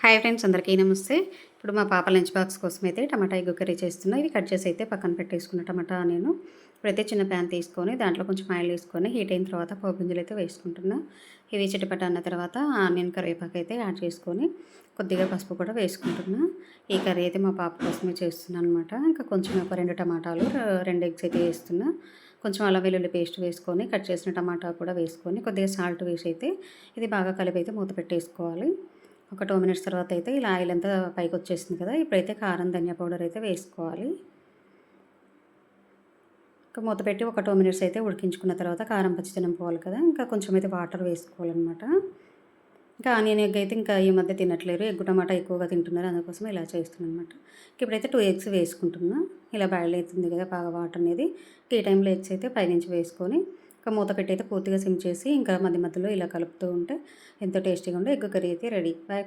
Hi friends, అందరికీ నమస్తే. ఇప్పుడు మా పాప లంచ్ బాక్స్ కోసం అయితే టమాటా ఎగ్ కర్రీ చేస్తున్నా. ఇవి కట్ చేసి అయితే పక్కన పెట్టేసుకున్న టమాటా నేను. ఇప్పుడైతే చిన్న ప్యాన్ తీసుకొని దాంట్లో కొంచెం ఆయిల్ వేసుకొని హీట్ అయిన తర్వాత పోపు గింజలు అయితే వేసుకుంటున్నా. ఇవి చిటపట అన్న తర్వాత ఆనియన్ కరివేపాకు అయితే యాడ్ చేసుకొని కొద్దిగా పసుపు కూడా వేసుకుంటున్నా. ఈ కర్రీ అయితే మా పాప కోసమే చేస్తున్నాను అనమాట. ఇంకా కొంచెం ఒక 2 టమాటాలు, 2 ఎగ్స్ అయితే వేస్తున్నా. కొంచెం అల్లం వెల్లుల్లి పేస్ట్ వేసుకొని కట్ చేసిన టమాటా కూడా వేసుకొని కొద్దిగా సాల్ట్ వేసి అయితే ఇది బాగా కలిపి అయితే మూత పెట్టేసుకోవాలి. ఒక 2 మినిట్స్ తర్వాత అయితే ఇలా ఆయిల్ అంతా పైకి వచ్చేసింది కదా. ఇప్పుడైతే కారం, ధనియా పౌడర్ అయితే వేసుకోవాలి. ఇంకా మూత పెట్టి ఒక 2 మినిట్స్ అయితే ఉడికించుకున్న తర్వాత కారం పచ్చిదనం పోవాలి కదా. ఇంకా కొంచెం అయితే వాటర్ వేసుకోవాలన్నమాట. ఇంకా ఆనియన్ ఎగ్ అయితే ఇంకా ఈ మధ్య తినట్లేరు, ఎగ్ టమాటా ఎక్కువగా తింటున్నారు, అందుకోసం ఇలా చేస్తున్నాను అనమాట. ఇప్పుడైతే 2 ఎగ్స్ వేసుకుంటున్నా. ఇలా బాయిల్ అవుతుంది కదా బాగా వాటర్ అనేది. ఈ టైంలో ఎగ్స్ అయితే పైనుంచి వేసుకొని ఇంకా మూత పెట్టి అయితే పూర్తిగా సిమ్ చేసి ఇంకా మధ్య మధ్యలో ఇలా కలుపుతూ ఉంటే ఎంతో టేస్టీగా ఉండే ఎగ్ కర్రీ అయితే రెడీ. బాయ్.